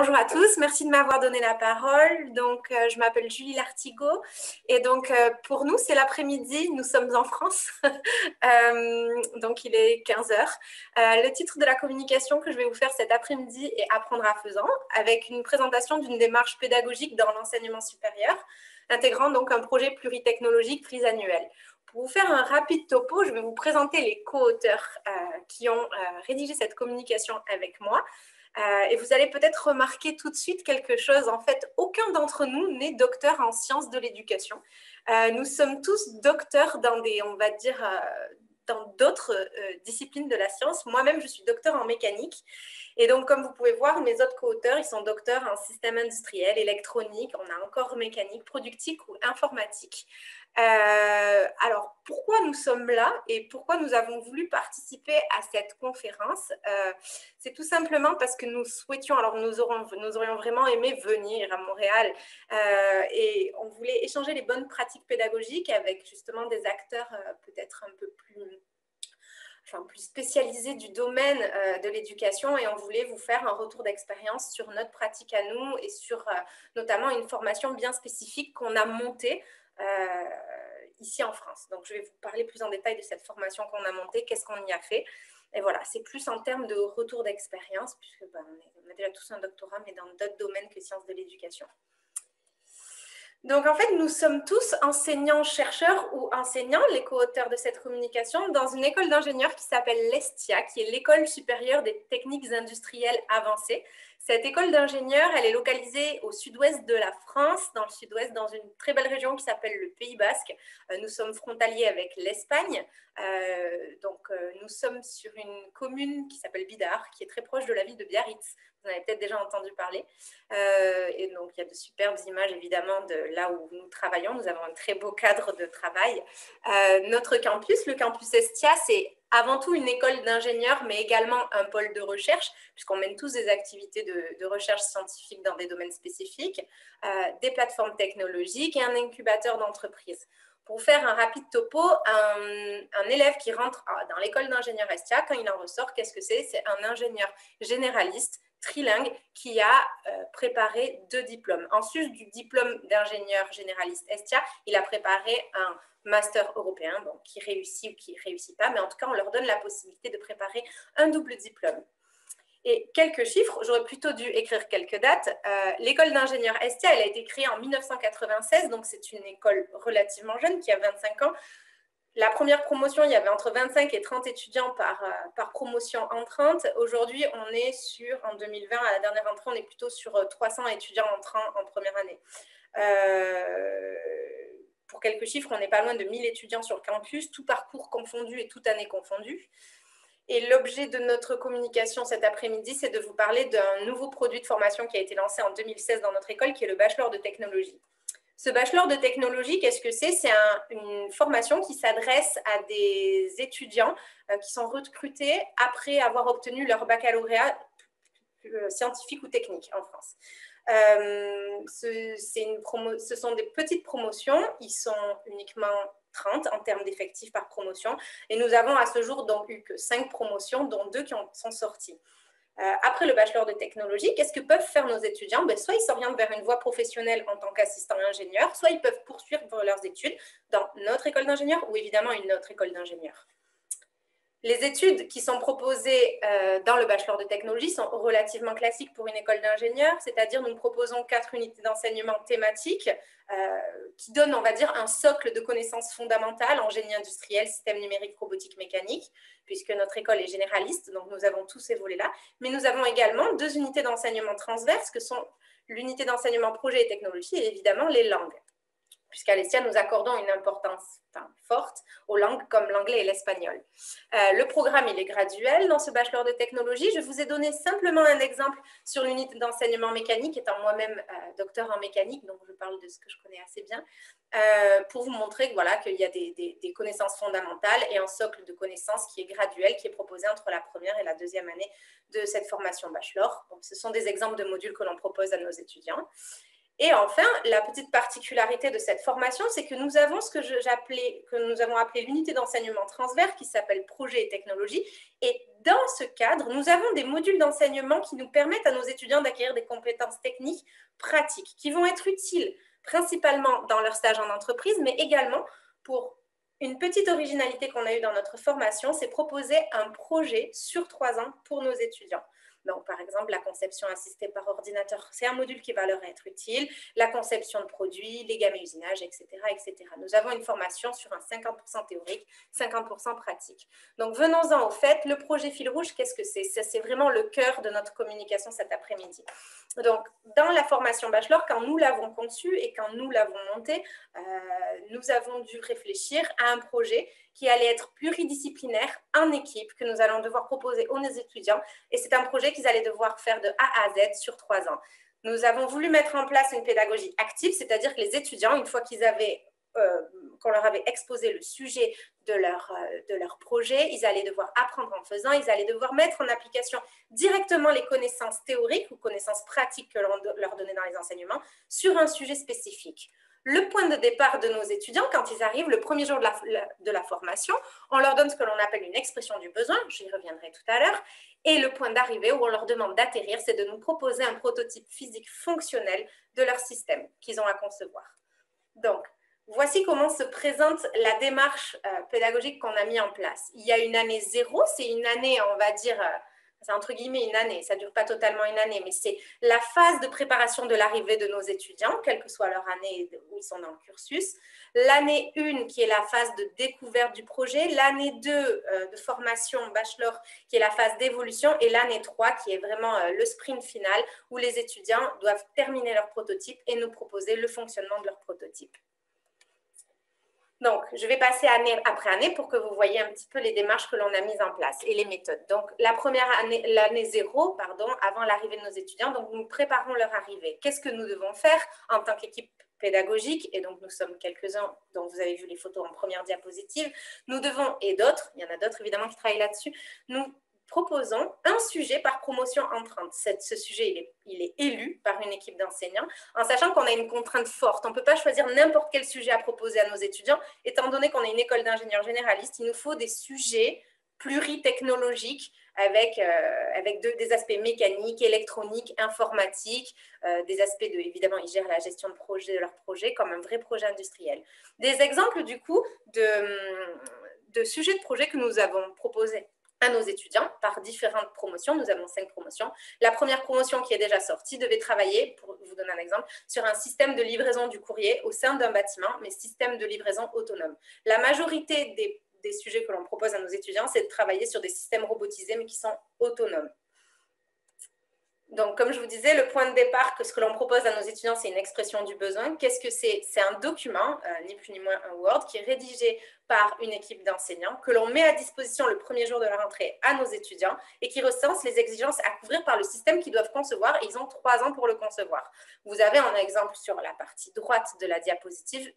Bonjour à tous, merci de m'avoir donné la parole. Je m'appelle Julie Lartigot et pour nous, c'est l'après-midi, nous sommes en France, il est 15 heures. Le titre de la communication que je vais vous faire cet après-midi est Apprendre à faisant, avec une présentation d'une démarche pédagogique dans l'enseignement supérieur, intégrant donc un projet pluritechnologique trisannuel. Pour vous faire un rapide topo, je vais vous présenter les co-auteurs qui ont rédigé cette communication avec moi. Et vous allez peut-être remarquer tout de suite quelque chose. En fait, aucun d'entre nous n'est docteur en sciences de l'éducation. Nous sommes tous docteurs dans dans d'autres disciplines de la science. Moi-même, je suis docteur en mécanique. Et donc, comme vous pouvez voir, mes autres co-auteurs, ils sont docteurs en système industriel, électronique, on a encore mécanique, productique ou informatique. Alors, pourquoi nous sommes là et pourquoi nous avons voulu participer à cette conférence? C'est tout simplement parce que nous souhaitions, alors nous aurions vraiment aimé venir à Montréal et on voulait échanger les bonnes pratiques pédagogiques avec justement des acteurs peut-être un peu plus spécialisés du domaine de l'éducation, et on voulait vous faire un retour d'expérience sur notre pratique à nous et sur notamment une formation bien spécifique qu'on a montée ici en France. Donc, je vais vous parler plus en détail de cette formation qu'on a montée, qu'est-ce qu'on y a fait. Et voilà, c'est plus en termes de retour d'expérience, puisque on a déjà tous un doctorat, mais dans d'autres domaines que sciences de l'éducation. Donc, en fait, nous sommes tous enseignants-chercheurs ou enseignants, les co-auteurs de cette communication, dans une école d'ingénieurs qui s'appelle l'ESTIA, qui est l'École supérieure des techniques industrielles avancées. Cette école d'ingénieurs, elle est localisée au sud-ouest de la France, dans le sud-ouest, dans une très belle région qui s'appelle le Pays Basque. Nous sommes frontaliers avec l'Espagne. Nous sommes sur une commune qui s'appelle Bidart, qui est très proche de la ville de Biarritz. Vous en avez peut-être déjà entendu parler. Et donc, il y a de superbes images, évidemment, de là où nous travaillons. Nous avons un très beau cadre de travail. Notre campus, le campus Estia, c'est avant tout une école d'ingénieurs, mais également un pôle de recherche, puisqu'on mène tous des activités de recherche scientifique dans des domaines spécifiques, des plateformes technologiques et un incubateur d'entreprise. Pour faire un rapide topo, un élève qui rentre dans l'école d'ingénieur Estia, quand il en ressort, qu'est-ce que c'est? C'est un ingénieur généraliste, trilingue, qui a préparé 2 diplômes. En sus du diplôme d'ingénieur généraliste Estia, il a préparé un master européen, donc qui réussit ou qui ne réussit pas, mais en tout cas, on leur donne la possibilité de préparer un double diplôme. Et quelques chiffres, j'aurais plutôt dû écrire quelques dates. L'école d'ingénieur Estia, elle a été créée en 1996, donc c'est une école relativement jeune qui a 25 ans. La première promotion, il y avait entre 25 et 30 étudiants par promotion entrante. Aujourd'hui, on est en 2020, à la dernière entrée, on est plutôt sur 300 étudiants entrants en première année. Pour quelques chiffres, on n'est pas loin de 1000 étudiants sur le campus, tout parcours confondu et toute année confondue. Et l'objet de notre communication cet après-midi, c'est de vous parler d'un nouveau produit de formation qui a été lancé en 2016 dans notre école, qui est le bachelor de technologie. Ce bachelor de technologie, qu'est-ce que c'est? C'est une formation qui s'adresse à des étudiants qui sont recrutés après avoir obtenu leur baccalauréat scientifique ou technique en France. Ce sont des petites promotions, ils sont uniquement 30 en termes d'effectifs par promotion, et nous avons à ce jour donc eu que 5 promotions, dont 2 qui sont sorties. Après le bachelor de technologie, qu'est-ce que peuvent faire nos étudiants? Soit ils s'orientent vers une voie professionnelle en tant qu'assistant ingénieur, soit ils peuvent poursuivre leurs études dans notre école d'ingénieur ou évidemment une autre école d'ingénieur. Les études qui sont proposées dans le bachelor de technologie sont relativement classiques pour une école d'ingénieur, c'est-à-dire nous proposons 4 unités d'enseignement thématiques qui donnent, on va dire, un socle de connaissances fondamentales en génie industriel, système numérique, robotique, mécanique, puisque notre école est généraliste, donc nous avons tous ces volets-là. Mais nous avons également 2 unités d'enseignement transverses, que sont l'unité d'enseignement projet et technologie et évidemment les langues, puisqu'à l'ESTIA, nous accordons une importance forte aux langues comme l'anglais et l'espagnol. Le programme, il est graduel dans ce bachelor de technologie. Je vous ai donné simplement un exemple sur l'unité d'enseignement mécanique, étant moi-même docteur en mécanique, donc je parle de ce que je connais assez bien, pour vous montrer que, voilà, qu'il y a des connaissances fondamentales et un socle de connaissances qui est graduel, qui est proposé entre la première et la deuxième année de cette formation bachelor. Donc, ce sont des exemples de modules que l'on propose à nos étudiants. Et enfin, la petite particularité de cette formation, c'est que nous avons ce que nous avons appelé l'unité d'enseignement transverse qui s'appelle projet et technologie. Et dans ce cadre, nous avons des modules d'enseignement qui nous permettent à nos étudiants d'acquérir des compétences techniques pratiques qui vont être utiles principalement dans leur stage en entreprise, mais également pour une petite originalité qu'on a eue dans notre formation, c'est proposer un projet sur 3 ans pour nos étudiants. Donc, par exemple, la conception assistée par ordinateur, c'est un module qui va leur être utile, la conception de produits, les gammes et usinage, etc., etc. Nous avons une formation sur un 50% théorique, 50% pratique. Donc, venons-en au fait, le projet fil rouge, qu'est-ce que c'est? C'est vraiment le cœur de notre communication cet après-midi. Donc, dans la formation bachelor, quand nous l'avons conçue et quand nous l'avons montée, nous avons dû réfléchir à un projet qui allait être pluridisciplinaire en équipe, que nous allons devoir proposer aux étudiants. Et c'est un projet qu'ils allaient devoir faire de A à Z sur 3 ans. Nous avons voulu mettre en place une pédagogie active, c'est-à-dire que les étudiants, une fois qu'on leur avait exposé le sujet de leur projet, ils allaient devoir apprendre en faisant, ils allaient devoir mettre en application directement les connaissances théoriques ou connaissances pratiques que l'on leur donnait dans les enseignements sur un sujet spécifique. Le point de départ de nos étudiants, quand ils arrivent le premier jour de la formation, on leur donne ce que l'on appelle une expression du besoin, j'y reviendrai tout à l'heure, et le point d'arrivée où on leur demande d'atterrir, c'est de nous proposer un prototype physique fonctionnel de leur système qu'ils ont à concevoir. Donc, voici comment se présente la démarche pédagogique qu'on a mis en place. Il y a une année 0, c'est une année, on va dire, c'est entre guillemets une année, ça ne dure pas totalement une année, mais c'est la phase de préparation de l'arrivée de nos étudiants, quelle que soit leur année où ils sont dans le cursus. L'année 1, qui est la phase de découverte du projet, l'année 2 de formation bachelor, qui est la phase d'évolution, et l'année 3, qui est vraiment le sprint final, où les étudiants doivent terminer leur prototype et nous proposer le fonctionnement de leur prototype. Donc, je vais passer année après année pour que vous voyez un petit peu les démarches que l'on a mises en place et les méthodes. Donc, la première année, l'année 0, avant l'arrivée de nos étudiants, donc nous préparons leur arrivée. Qu'est-ce que nous devons faire en tant qu'équipe pédagogique? Et donc, nous sommes quelques-uns dont vous avez vu les photos en première diapositive. Nous devons, et d'autres, il y en a d'autres évidemment qui travaillent là-dessus, nous proposons un sujet par promotion entrante. Ce sujet, il est élu par une équipe d'enseignants, en sachant qu'on a une contrainte forte. On ne peut pas choisir n'importe quel sujet à proposer à nos étudiants, étant donné qu'on est une école d'ingénieurs généralistes, il nous faut des sujets pluritechnologiques avec des aspects mécaniques, électroniques, informatiques, des aspects évidemment, ils gèrent la gestion de leur projet comme un vrai projet industriel. Des exemples, du coup, de sujets de projet que nous avons proposés à nos étudiants par différentes promotions. Nous avons 5 promotions. La première promotion qui est déjà sortie devait travailler, pour vous donner un exemple, sur un système de livraison du courrier au sein d'un bâtiment, mais système de livraison autonome. La majorité des sujets que l'on propose à nos étudiants, c'est de travailler sur des systèmes robotisés, mais qui sont autonomes. Donc, comme je vous disais, le point de départ, que ce que l'on propose à nos étudiants, c'est une expression du besoin. Qu'est-ce que c'est? C'est un document, ni plus ni moins un Word, qui est rédigé par une équipe d'enseignants, que l'on met à disposition le premier jour de la rentrée à nos étudiants et qui recense les exigences à couvrir par le système qu'ils doivent concevoir. Et ils ont 3 ans pour le concevoir. Vous avez en exemple sur la partie droite de la diapositive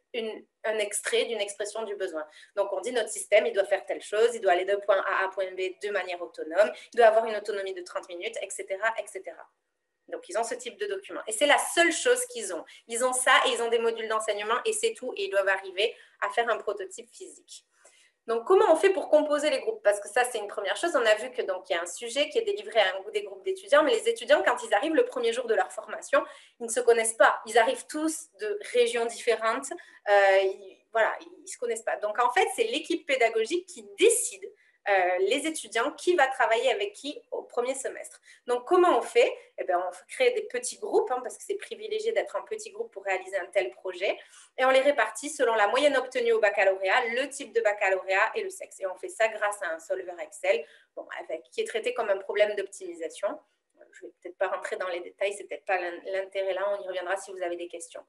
un extrait d'une expression du besoin. Donc, on dit notre système, il doit faire telle chose, il doit aller de point A à point B de manière autonome, il doit avoir une autonomie de 30 minutes, etc., etc. Donc, ils ont ce type de document. Et c'est la seule chose qu'ils ont. Ils ont ça et ils ont des modules d'enseignement et c'est tout. Et ils doivent arriver à faire un prototype physique. Donc, comment on fait pour composer les groupes? Parce que ça, c'est une première chose. On a vu que donc il y a un sujet qui est délivré à des groupes d'étudiants, mais les étudiants, quand ils arrivent le premier jour de leur formation, ils ne se connaissent pas. Ils arrivent tous de régions différentes. Voilà, ils ne se connaissent pas. Donc, en fait, c'est l'équipe pédagogique qui décide les étudiants, qui va travailler avec qui au premier semestre. Donc, comment on fait? Eh bien, on crée des petits groupes, parce que c'est privilégié d'être en petit groupe pour réaliser un tel projet, et on les répartit selon la moyenne obtenue au baccalauréat, le type de baccalauréat et le sexe. Et on fait ça grâce à un solver Excel, qui est traité comme un problème d'optimisation. Je ne vais peut-être pas rentrer dans les détails, ce n'est peut-être pas l'intérêt là, on y reviendra si vous avez des questions.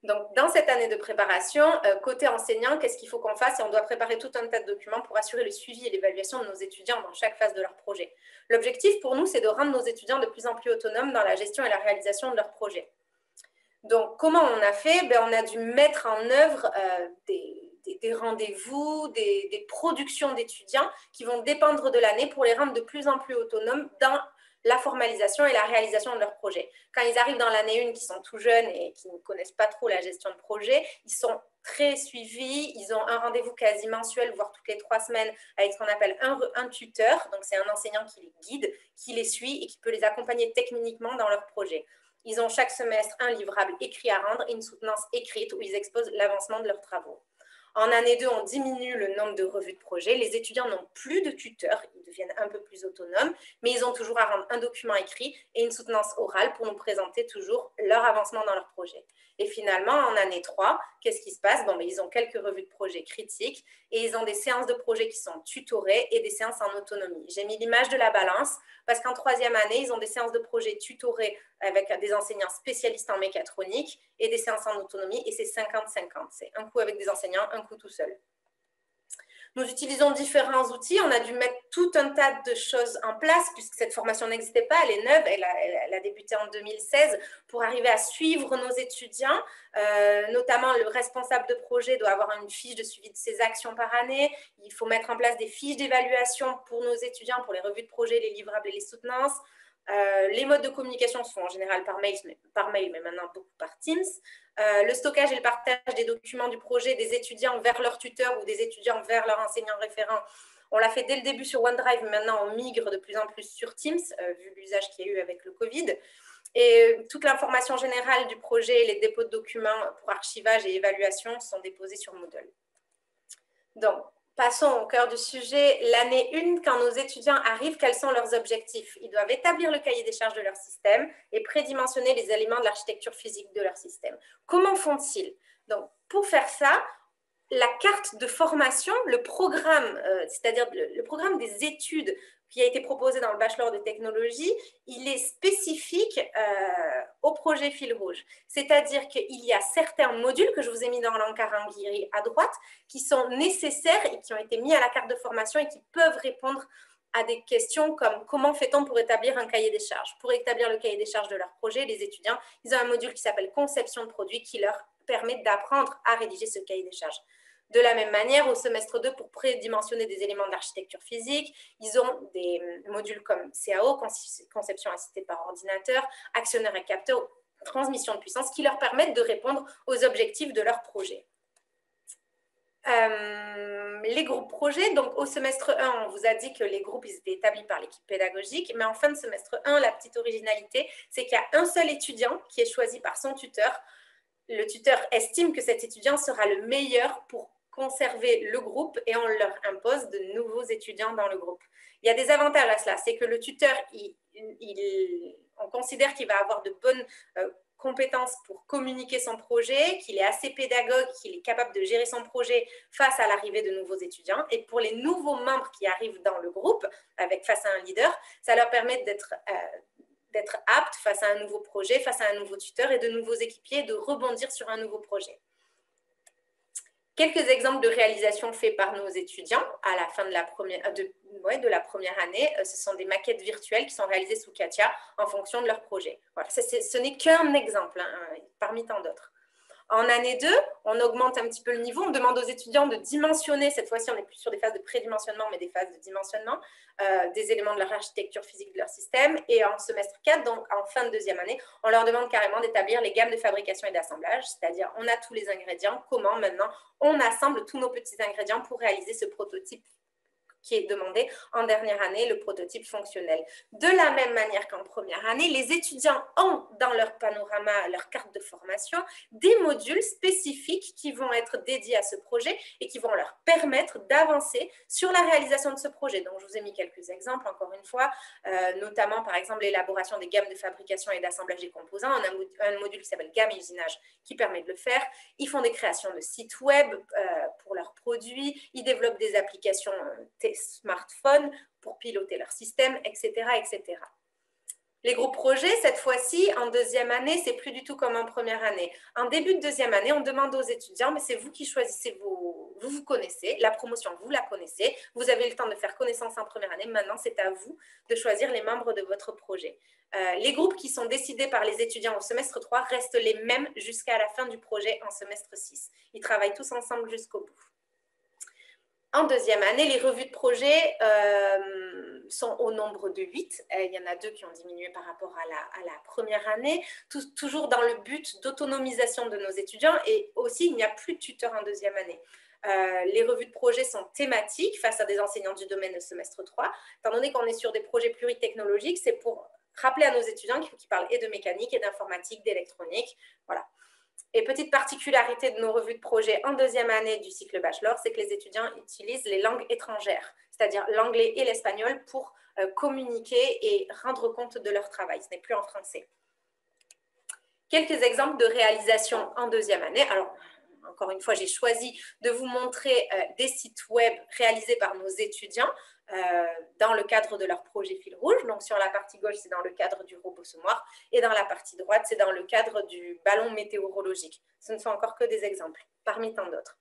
Donc, dans cette année de préparation, côté enseignant, qu'est-ce qu'il faut qu'on fasse? Et on doit préparer tout un tas de documents pour assurer le suivi et l'évaluation de nos étudiants dans chaque phase de leur projet. L'objectif pour nous, c'est de rendre nos étudiants de plus en plus autonomes dans la gestion et la réalisation de leurs projets. Donc, comment on a fait? On a dû mettre en œuvre des rendez-vous, des productions d'étudiants qui vont dépendre de l'année pour les rendre de plus en plus autonomes dans la formalisation et la réalisation de leur projet. Quand ils arrivent dans l'année 1, qui sont tout jeunes et qui ne connaissent pas trop la gestion de projet, ils sont très suivis, ils ont un rendez-vous quasi mensuel, voire toutes les 3 semaines, avec ce qu'on appelle un tuteur. Donc, c'est un enseignant qui les guide, qui les suit et qui peut les accompagner techniquement dans leur projet. Ils ont chaque semestre un livrable écrit à rendre et une soutenance écrite où ils exposent l'avancement de leurs travaux. En année 2, on diminue le nombre de revues de projet. Les étudiants n'ont plus de tuteurs, ils deviennent un peu plus autonomes, mais ils ont toujours à rendre un document écrit et une soutenance orale pour nous présenter toujours leur avancement dans leur projet. Et finalement, en année 3, qu'est-ce qui se passe? Ils ont quelques revues de projet critiques et ils ont des séances de projet qui sont tutorées et des séances en autonomie. J'ai mis l'image de la balance parce qu'en 3e année, ils ont des séances de projet tutorées avec des enseignants spécialistes en mécatronique et des séances en autonomie, et c'est 50-50. C'est un coup avec des enseignants, un coup tout seul. Nous utilisons différents outils. On a dû mettre tout un tas de choses en place puisque cette formation n'existait pas. Elle est neuve. Elle a débuté en 2016 pour arriver à suivre nos étudiants. Notamment, le responsable de projet doit avoir une fiche de suivi de ses actions par année. Il faut mettre en place des fiches d'évaluation pour nos étudiants, pour les revues de projet, les livrables et les soutenances. Les modes de communication sont en général par mail, mais maintenant beaucoup par Teams. Le stockage et le partage des documents du projet des étudiants vers leur tuteur ou des étudiants vers leur enseignant référent. On l'a fait dès le début sur OneDrive, mais maintenant on migre de plus en plus sur Teams, vu l'usage qu'il y a eu avec le Covid. Et toute l'information générale du projet et les dépôts de documents pour archivage et évaluation sont déposés sur Moodle. Donc, passons au cœur du sujet. L'année 1, quand nos étudiants arrivent, quels sont leurs objectifs? Ils doivent établir le cahier des charges de leur système et prédimensionner les éléments de l'architecture physique de leur système. Comment font-ils? Donc, pour faire ça, la carte de formation, le programme, c'est-à-dire le programme des études qui a été proposé dans le bachelor de technologie, il est spécifique au projet fil rouge. C'est-à-dire qu'il y a certains modules que je vous ai mis dans l'encart en gris à droite qui sont nécessaires et qui ont été mis à la carte de formation et qui peuvent répondre à des questions comme comment fait-on pour établir un cahier des charges? Pour établir le cahier des charges de leur projet, les étudiants, ils ont un module qui s'appelle conception de produit qui leur permet d'apprendre à rédiger ce cahier des charges. De la même manière, au semestre 2, pour prédimensionner des éléments de l'architecture physique, ils ont des modules comme CAO, conception assistée par ordinateur, actionneur et capteur, transmission de puissance, qui leur permettent de répondre aux objectifs de leur projet. Les groupes projets, donc au semestre 1, on vous a dit que les groupes ils étaient établis par l'équipe pédagogique, mais en fin de semestre 1, la petite originalité, c'est qu'il y a un seul étudiant qui est choisi par son tuteur. Le tuteur estime que cet étudiant sera le meilleur pour conserver le groupe et on leur impose de nouveaux étudiants dans le groupe. Il y a des avantages à cela, c'est que le tuteur, on considère qu'il va avoir de bonnes compétences pour communiquer son projet, qu'il est assez pédagogue, qu'il est capable de gérer son projet face à l'arrivée de nouveaux étudiants. Et pour les nouveaux membres qui arrivent dans le groupe, face à un leader, ça leur permet d'être apte face à un nouveau projet, face à un nouveau tuteur et de nouveaux équipiers, de rebondir sur un nouveau projet. Quelques exemples de réalisations faites par nos étudiants à la fin de la première année, ce sont des maquettes virtuelles qui sont réalisées sous CATIA en fonction de leur projet. Voilà, ce n'est qu'un exemple parmi tant d'autres. En année 2, on augmente un petit peu le niveau, on demande aux étudiants de dimensionner, cette fois-ci on n'est plus sur des phases de prédimensionnement, mais des phases de dimensionnement des éléments de leur architecture physique de leur système. Et en semestre 4, donc en fin de 2e année, on leur demande carrément d'établir les gammes de fabrication et d'assemblage, c'est-à-dire on a tous les ingrédients, comment maintenant on assemble tous nos petits ingrédients pour réaliser ce prototype qui est demandé en dernière année, le prototype fonctionnel. De la même manière qu'en première année, les étudiants ont dans leur panorama, leur carte de formation, des modules spécifiques qui vont être dédiés à ce projet et qui vont leur permettre d'avancer sur la réalisation de ce projet. Donc, je vous ai mis quelques exemples, encore une fois, notamment, par exemple, l'élaboration des gammes de fabrication et d'assemblage des composants. On a un module qui s'appelle gamme et usinage qui permet de le faire. Ils font des créations de sites web pour leurs produits. Ils développent des applications smartphones pour piloter leur système, etc., etc. Les groupes projets, cette fois-ci, en 2e année, c'est plus du tout comme en première année. En début de 2e année, on demande aux étudiants, mais c'est vous qui choisissez vous connaissez, la promotion, vous la connaissez, vous avez le temps de faire connaissance en première année, maintenant c'est à vous de choisir les membres de votre projet. Les groupes qui sont décidés par les étudiants au semestre 3 restent les mêmes jusqu'à la fin du projet en semestre 6. Ils travaillent tous ensemble jusqu'au bout. En deuxième année, les revues de projet sont au nombre de 8. Il y en a 2 qui ont diminué par rapport à la première année, toujours dans le but d'autonomisation de nos étudiants. Et aussi, il n'y a plus de tuteurs en deuxième année. Les revues de projet sont thématiques face à des enseignants du domaine de semestre 3. Étant donné qu'on est sur des projets pluritechnologiques, c'est pour rappeler à nos étudiants qu'il faut qu'ils parlent et de mécanique, et d'informatique, d'électronique. Voilà. Et petite particularité de nos revues de projet en deuxième année du cycle bachelor, c'est que les étudiants utilisent les langues étrangères, c'est-à-dire l'anglais et l'espagnol pour communiquer et rendre compte de leur travail. Ce n'est plus en français. Quelques exemples de réalisation en deuxième année. Alors, encore une fois, j'ai choisi de vous montrer des sites web réalisés par nos étudiants dans le cadre de leur projet fil rouge. Donc, sur la partie gauche, c'est dans le cadre du robot semoir et dans la partie droite, c'est dans le cadre du ballon météorologique. Ce ne sont encore que des exemples, parmi tant d'autres.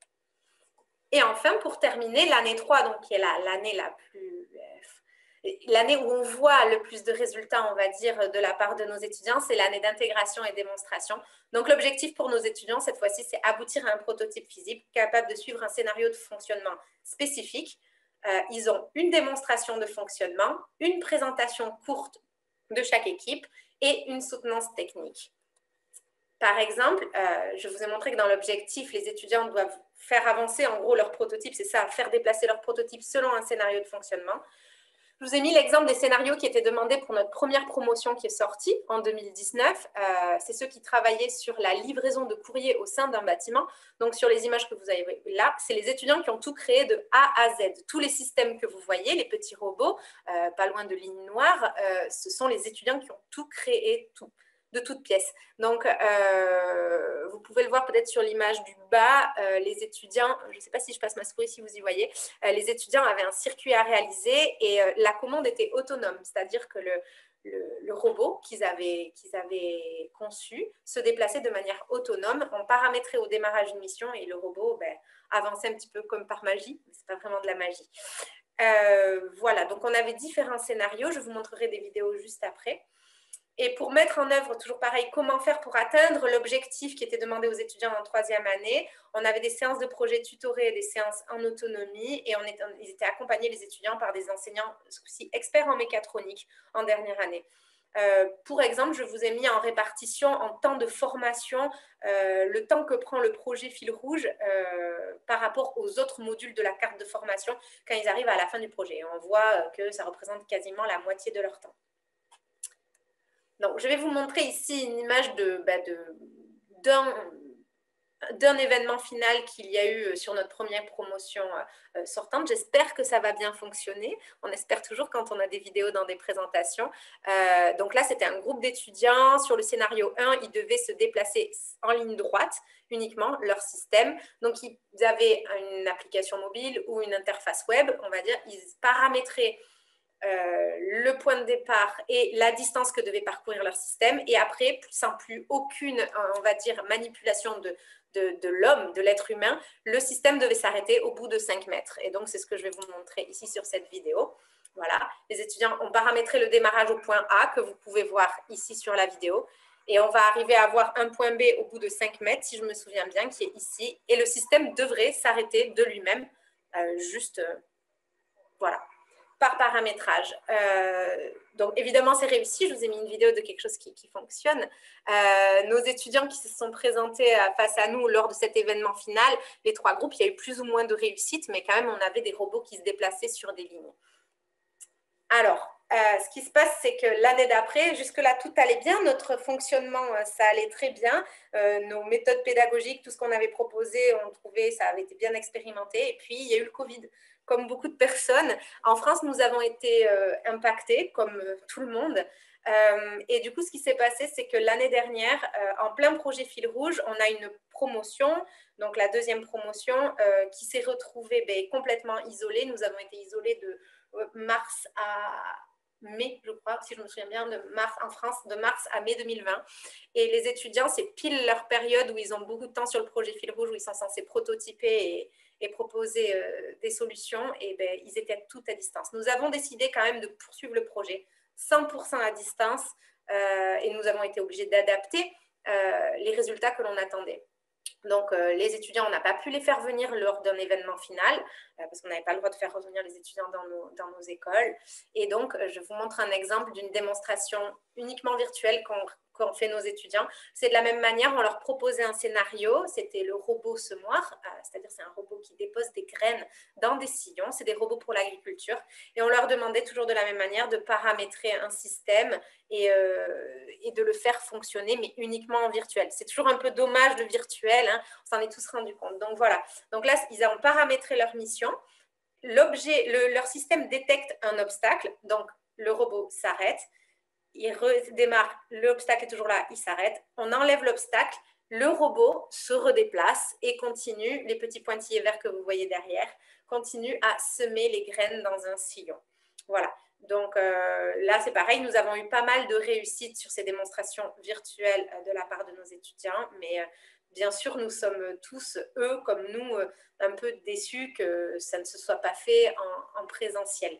Et enfin, pour terminer, l'année 3, donc, qui est l'année la plus... L'année où on voit le plus de résultats, on va dire, de la part de nos étudiants, c'est l'année d'intégration et démonstration. Donc, l'objectif pour nos étudiants, cette fois-ci, c'est aboutir à un prototype physique capable de suivre un scénario de fonctionnement spécifique. Ils ont une démonstration de fonctionnement, une présentation courte de chaque équipe et une soutenance technique. Par exemple, je vous ai montré que dans l'objectif, les étudiants doivent faire avancer en gros leur prototype, c'est ça, faire déplacer leur prototype selon un scénario de fonctionnement. Je vous ai mis l'exemple des scénarios qui étaient demandés pour notre première promotion qui est sortie en 2019. C'est ceux qui travaillaient sur la livraison de courrier au sein d'un bâtiment. Donc, sur les images que vous avez là, c'est les étudiants qui ont tout créé de A à Z. Tous les systèmes que vous voyez, les petits robots, pas loin de lignes noires, ce sont les étudiants qui ont tout créé, de toutes pièces. Donc, vous pouvez le voir peut-être sur l'image du bas, les étudiants, je ne sais pas si je passe ma souris si vous y voyez, les étudiants avaient un circuit à réaliser et la commande était autonome, c'est-à-dire que le robot qu'ils avaient conçu se déplaçait de manière autonome. On paramétrait au démarrage d'une mission et le robot avançait un petit peu comme par magie, mais ce n'est pas vraiment de la magie. Voilà, donc on avait différents scénarios, je vous montrerai des vidéos juste après. Et pour mettre en œuvre, toujours pareil, comment faire pour atteindre l'objectif qui était demandé aux étudiants en troisième année. On avait des séances de projet tutorées, des séances en autonomie et ils étaient accompagnés, les étudiants, par des enseignants aussi experts en mécatronique en dernière année. Pour exemple, je vous ai mis en répartition en temps de formation le temps que prend le projet fil rouge par rapport aux autres modules de la carte de formation quand ils arrivent à la fin du projet. Et on voit que ça représente quasiment la moitié de leur temps. Donc, je vais vous montrer ici une image d'un événement final qu'il y a eu sur notre première promotion sortante. J'espère que ça va bien fonctionner. On espère toujours quand on a des vidéos dans des présentations. Donc là, c'était un groupe d'étudiants. Sur le scénario 1, ils devaient se déplacer en ligne droite uniquement, leur système. Donc, ils avaient une application mobile ou une interface web, on va dire. Ils paramétraient le point de départ et la distance que devait parcourir leur système. Et après, sans plus aucune, on va dire, manipulation de l'homme, de l'être humain, le système devait s'arrêter au bout de 5 mètres. Et donc, c'est ce que je vais vous montrer ici sur cette vidéo. Voilà, les étudiants ont paramétré le démarrage au point A, que vous pouvez voir ici sur la vidéo. Et on va arriver à avoir un point B au bout de 5 mètres, si je me souviens bien, qui est ici. Et le système devrait s'arrêter de lui-même, voilà, par paramétrage. Donc, évidemment, c'est réussi. Je vous ai mis une vidéo de quelque chose qui fonctionne. Nos étudiants qui se sont présentés face à nous lors de cet événement final, les 3 groupes, il y a eu plus ou moins de réussite, mais quand même, on avait des robots qui se déplaçaient sur des lignes. Alors, ce qui se passe, c'est que l'année d'après, jusque-là, tout allait bien. Notre fonctionnement, ça allait très bien. Nos méthodes pédagogiques, tout ce qu'on avait proposé, on trouvait ça avait été bien expérimenté. Et puis, il y a eu le Covid. Comme beaucoup de personnes, en France, nous avons été impactés, comme tout le monde. Et du coup, ce qui s'est passé, c'est que l'année dernière, en plein projet fil rouge, on a une promotion, donc la deuxième promotion, qui s'est retrouvée complètement isolée. Nous avons été isolés de mars à mai, je crois, si je me souviens bien, de mars en France, de mars à mai 2020. Et les étudiants, c'est pile leur période où ils ont beaucoup de temps sur le projet fil rouge, où ils sont censés prototyper et proposer des solutions. Et ils étaient tout à distance. Nous avons décidé quand même de poursuivre le projet 100% à distance et nous avons été obligés d'adapter les résultats que l'on attendait. Donc, les étudiants, on n'a pas pu les faire venir lors d'un événement final parce qu'on n'avait pas le droit de faire revenir les étudiants dans nos écoles. Et donc, je vous montre un exemple d'une démonstration uniquement virtuelle qu'ont fait nos étudiants. C'est de la même manière, on leur proposait un scénario, c'était le robot semoir, c'est-à-dire c'est un robot qui dépose des graines dans des sillons, c'est des robots pour l'agriculture. Et on leur demandait toujours de la même manière de paramétrer un système et de le faire fonctionner, mais uniquement en virtuel. C'est toujours un peu dommage le virtuel, hein, on s'en est tous rendu compte. Donc voilà, donc là, ils ont paramétré leur mission. Leur système détecte un obstacle, donc le robot s'arrête, il redémarre, l'obstacle est toujours là, il s'arrête, on enlève l'obstacle, le robot se redéplace et continue, les petits pointillés verts que vous voyez derrière, continue à semer les graines dans un sillon. Voilà. Donc là, c'est pareil, nous avons eu pas mal de réussites sur ces démonstrations virtuelles de la part de nos étudiants, mais bien sûr, nous sommes tous, eux comme nous, un peu déçus que ça ne se soit pas fait en présentiel.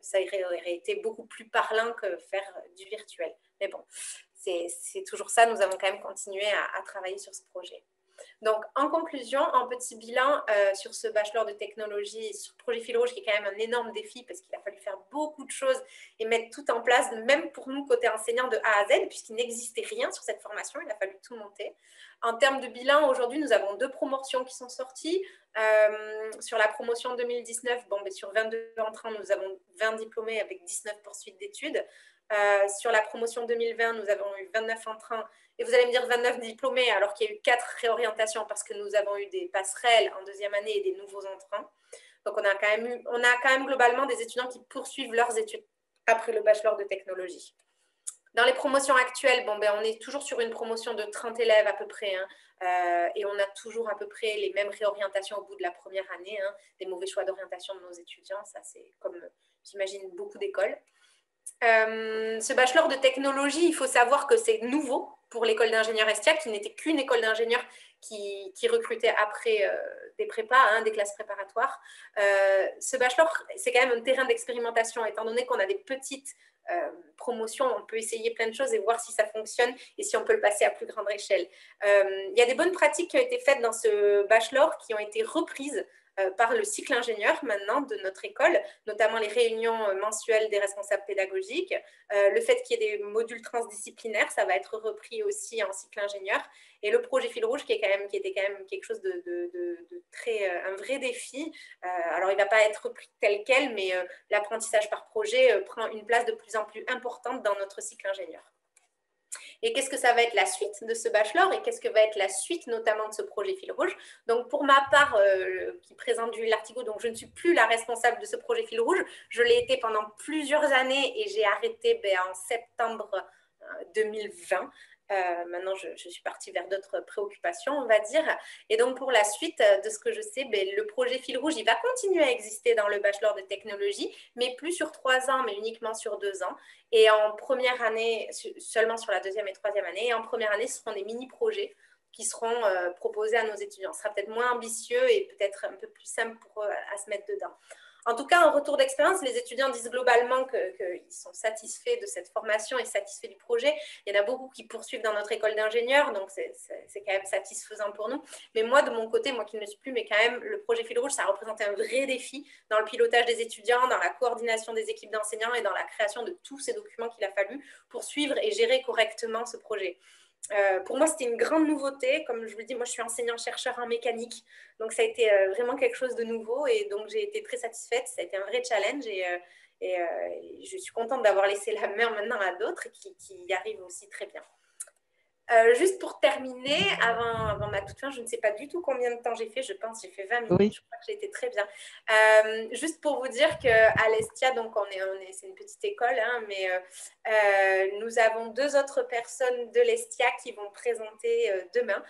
Ça aurait été beaucoup plus parlant que faire du virtuel. Mais bon, c'est toujours ça, nous avons quand même continué à travailler sur ce projet. Donc, en conclusion, un petit bilan sur ce bachelor de technologie, sur le projet Fil Rouge, qui est quand même un énorme défi parce qu'il a fallu faire beaucoup de choses et mettre tout en place, même pour nous, côté enseignant, de A à Z, puisqu'il n'existait rien sur cette formation, il a fallu tout monter. En termes de bilan, aujourd'hui, nous avons 2 promotions qui sont sorties. Sur la promotion 2019, sur 22 entrants, nous avons 20 diplômés avec 19 poursuites d'études. Sur la promotion 2020, nous avons eu 29 entrants. Et vous allez me dire 29 diplômés alors qu'il y a eu 4 réorientations parce que nous avons eu des passerelles en 2e année et des nouveaux entrants. Donc, on a quand même globalement des étudiants qui poursuivent leurs études après le bachelor de technologie. Dans les promotions actuelles, on est toujours sur une promotion de 30 élèves à peu près, hein, et on a toujours à peu près les mêmes réorientations au bout de la première année, hein, des mauvais choix d'orientation de nos étudiants, ça c'est comme j'imagine beaucoup d'écoles. Ce bachelor de technologie, il faut savoir que c'est nouveau pour l'école d'ingénieurs Estia, qui n'était qu'une école d'ingénieurs qui recrutait après des prépas, hein, des classes préparatoires. Ce bachelor, c'est quand même un terrain d'expérimentation, étant donné qu'on a des petites promotions, on peut essayer plein de choses et voir si ça fonctionne et si on peut le passer à plus grande échelle. Il y a des bonnes pratiques qui ont été faites dans ce bachelor qui ont été reprises par le cycle ingénieur maintenant de notre école, notamment les réunions mensuelles des responsables pédagogiques, le fait qu'il y ait des modules transdisciplinaires, ça va être repris aussi en cycle ingénieur, et le projet Fil Rouge qui était quand même quelque chose de très, un vrai défi. Alors il ne va pas être repris tel quel, mais l'apprentissage par projet prend une place de plus en plus importante dans notre cycle ingénieur. Et qu'est-ce que ça va être la suite de ce bachelor et qu'est-ce que va être la suite notamment de ce projet Fil Rouge. Donc pour ma part, qui présente Julie Lartigot, donc je ne suis plus la responsable de ce projet Fil Rouge. Je l'ai été pendant plusieurs années et j'ai arrêté en septembre 2020. Maintenant, je suis partie vers d'autres préoccupations, on va dire. Et donc, pour la suite, de ce que je sais, le projet Fil Rouge, il va continuer à exister dans le bachelor de technologie, mais plus sur 3 ans, mais uniquement sur 2 ans. Et en première année, seulement sur la 2e et 3e année. Et en première année, ce seront des mini-projets qui seront proposés à nos étudiants. Ce sera peut-être moins ambitieux et peut-être un peu plus simple pour eux à se mettre dedans. En tout cas, en retour d'expérience, les étudiants disent globalement qu'ils sont satisfaits de cette formation et satisfaits du projet. Il y en a beaucoup qui poursuivent dans notre école d'ingénieurs, donc c'est quand même satisfaisant pour nous. Mais moi, de mon côté, moi qui ne le suis plus, mais quand même, le projet Fil Rouge, ça représente un vrai défi dans le pilotage des étudiants, dans la coordination des équipes d'enseignants et dans la création de tous ces documents qu'il a fallu pour suivre et gérer correctement ce projet. Pour moi, c'était une grande nouveauté. Comme je vous le dis, moi, je suis enseignant-chercheur en mécanique. Donc, ça a été vraiment quelque chose de nouveau. Et donc, j'ai été très satisfaite. Ça a été un vrai challenge. Et je suis contente d'avoir laissé la main maintenant à d'autres qui y arrivent aussi très bien. Juste pour terminer, avant ma toute fin, je ne sais pas du tout combien de temps j'ai fait. Je pense que j'ai fait 20 minutes. Oui. Je crois que j'ai été très bien. Juste pour vous dire qu'à l'Estia, donc c'est une petite école, hein, mais nous avons 2 autres personnes de l'Estia qui vont présenter demain.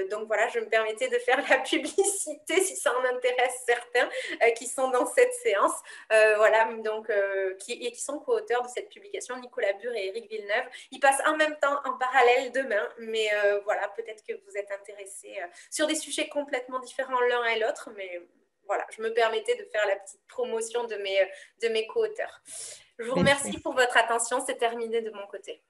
Donc voilà, je me permettais de faire la publicité si ça en intéresse certains qui sont dans cette séance. Voilà, donc qui sont co-auteurs de cette publication, Nicolas Bure et Éric Villeneuve. Ils passent en même temps, en parallèle demain, mais voilà, peut-être que vous êtes intéressés sur des sujets complètement différents l'un et l'autre, mais voilà, je me permettais de faire la petite promotion de mes co-auteurs. Je vous remercie pour votre attention, c'est terminé de mon côté.